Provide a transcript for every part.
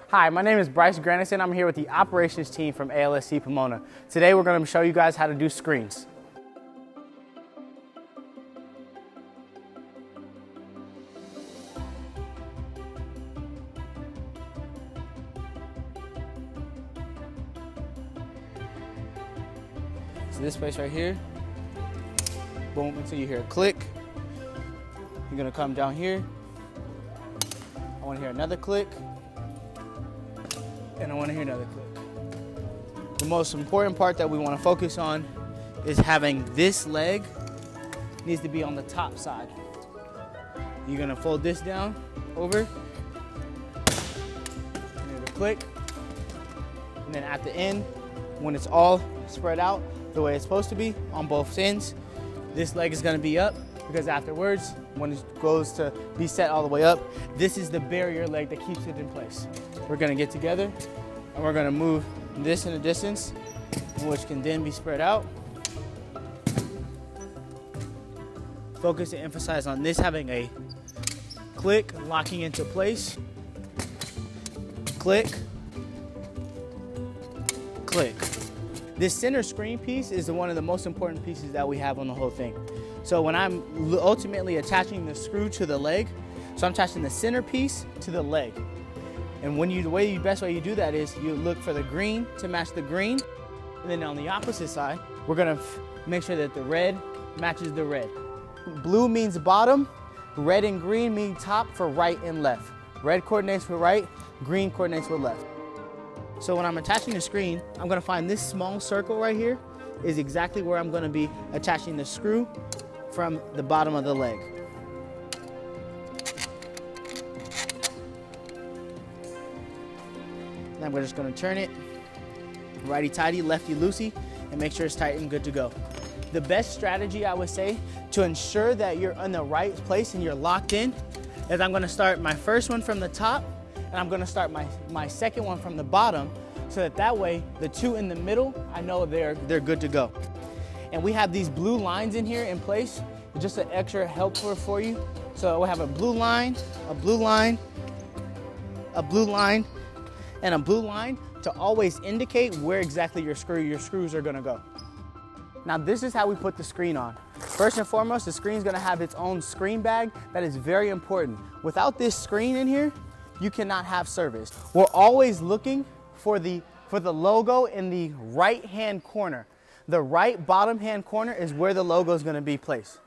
Hi, my name is Bryce. I'm here with the operations team from ALFC Pomona. Today we're going to show you guys how to do screens. So this place right here, boom, until you hear a click. You're going to come down here. I want to hear another click. And I want to hear another click. The most important part that we want to focus on is having this leg needs to be on the top side. You're going to fold this down over, and hear the click. And then at the end, when it's all spread out the way it's supposed to be on both ends, this leg is going to be up, because afterwards, when it goes to be set all the way up, this is the barrier leg that keeps it in place. We're going to get together and we're going to move this in a distance, which can then be spread out. Focus and emphasize on this having a click, locking into place, click, click. This center screen piece is one of the most important pieces that we have on the whole thing. So when I'm ultimately attaching the screw to the leg, so I'm attaching the center piece to the leg. And when the best way you do that is you look for the green to match the green. And then on the opposite side, we're gonna make sure that the red matches the red. Blue means bottom, red and green mean top for right and left. Red coordinates with right, green coordinates with left. So when I'm attaching the screen, I'm gonna find this small circle right here is exactly where I'm gonna be attaching the screw from the bottom of the leg. Then we're just gonna turn it righty-tighty, lefty-loosey, and make sure it's tight and good to go. The best strategy, I would say, to ensure that you're in the right place and you're locked in, is I'm gonna start my first one from the top, and I'm gonna start my second one from the bottom, so that way, the two in the middle, I know they're good to go. And we have these blue lines in here in place, just an extra helpful for you. So we have a blue line, a blue line, a blue line, and a blue line to always indicate where exactly your screws are gonna go. Now this is how we put the screen on. First and foremost, the screen's gonna have its own screen bag. That is very important. Without this screen in here, you cannot have service. We're always looking for the logo in the right-hand corner. The right bottom-hand corner is where the logo is gonna be placed.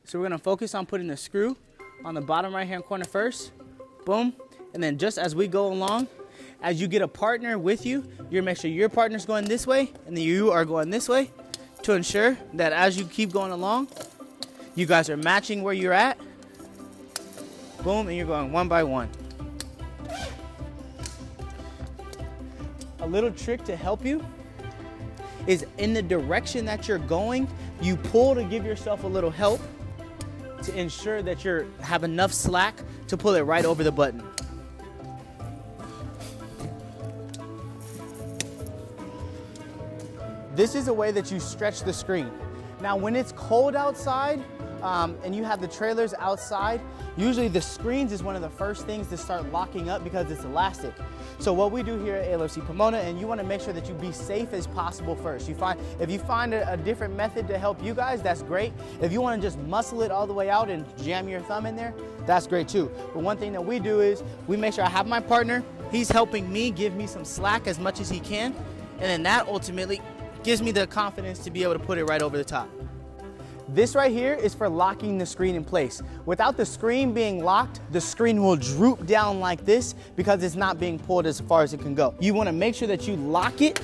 So we're gonna focus on putting the screw on the bottom right-hand corner first, boom. And then just as we go along, as you get a partner with you, you're make sure your partner's going this way and then you are going this way to ensure that as you keep going along, you guys are matching where you're at, boom, and you're going one by one. A little trick to help you is in the direction that you're going, you pull to give yourself a little help to ensure that you have enough slack to pull it right over the button. This is a way that you stretch the screen. Now when it's cold outside and you have the trailers outside, usually the screens is one of the first things to start locking up because it's elastic. So what we do here at ALFC Pomona, and you want to make sure that you be safe as possible first. If you find a different method to help you guys, that's great. If you want to just muscle it all the way out and jam your thumb in there, that's great too. But one thing that we do is we make sure I have my partner, he's helping me give me some slack as much as he can, and then that ultimately gives me the confidence to be able to put it right over the top. This right here is for locking the screen in place. Without the screen being locked, the screen will droop down like this because it's not being pulled as far as it can go. You want to make sure that you lock it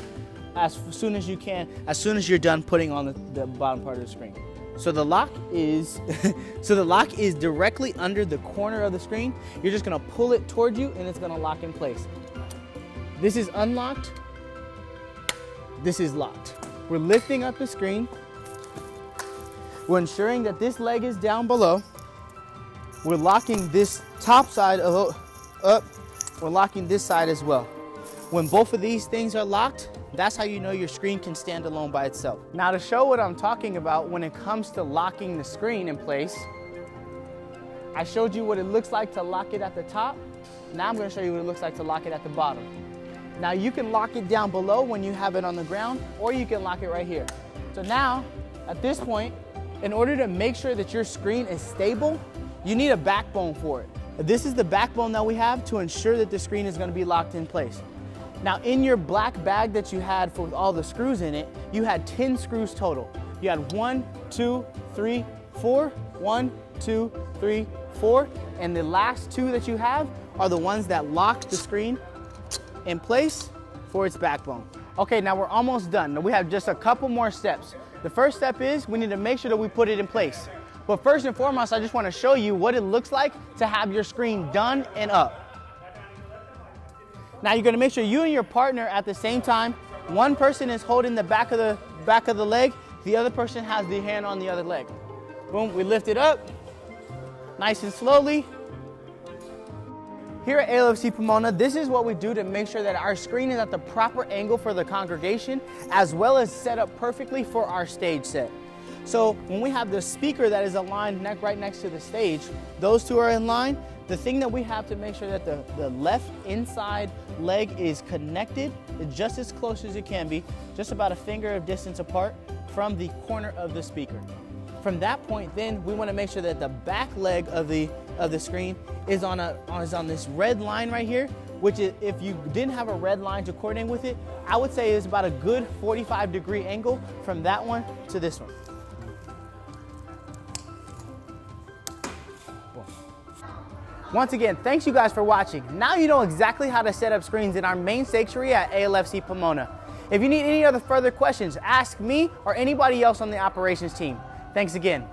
as soon as you can, as soon as you're done putting on the bottom part of the screen. So the lock is directly under the corner of the screen. You're just gonna pull it towards you and it's gonna lock in place. This is unlocked. This is locked. We're lifting up the screen. We're ensuring that this leg is down below. We're locking this top side up. We're locking this side as well. When both of these things are locked, that's how you know your screen can stand alone by itself. Now to show what I'm talking about when it comes to locking the screen in place, I showed you what it looks like to lock it at the top. Now I'm going to show you what it looks like to lock it at the bottom. Now you can lock it down below when you have it on the ground, or you can lock it right here. So now, at this point, in order to make sure that your screen is stable, you need a backbone for it. This is the backbone that we have to ensure that the screen is going to be locked in place. Now in your black bag that you had for all the screws in it, you had 10 screws total. You had 1, 2, 3, 4, 1, 2, 3, 4, and the last 2 that you have are the ones that lock the screen in place for its backbone. Okay, now we're almost done. Now we have just a couple more steps. The first step is we need to make sure that we put it in place. But first and foremost, I just want to show you what it looks like to have your screen done and up. Now you're going to make sure you and your partner at the same time, one person is holding the back of the leg, the other person has the hand on the other leg. Boom, we lift it up, nice and slowly. Here at ALFC Pomona, this is what we do to make sure that our screen is at the proper angle for the congregation, as well as set up perfectly for our stage set. So when we have the speaker that is aligned right next to the stage, those two are in line. The thing that we have to make sure that the left inside leg is connected just as close as it can be, just about a finger of distance apart from the corner of the speaker. From that point, then we want to make sure that the back leg of the screen is on this red line right here, which is, if you didn't have a red line to coordinate with it, I would say is about a good 45-degree angle from that one to this one. Once again, thanks you guys for watching. Now you know exactly how to set up screens in our main sanctuary at ALFC Pomona. If you need any other further questions, ask me or anybody else on the operations team. Thanks again.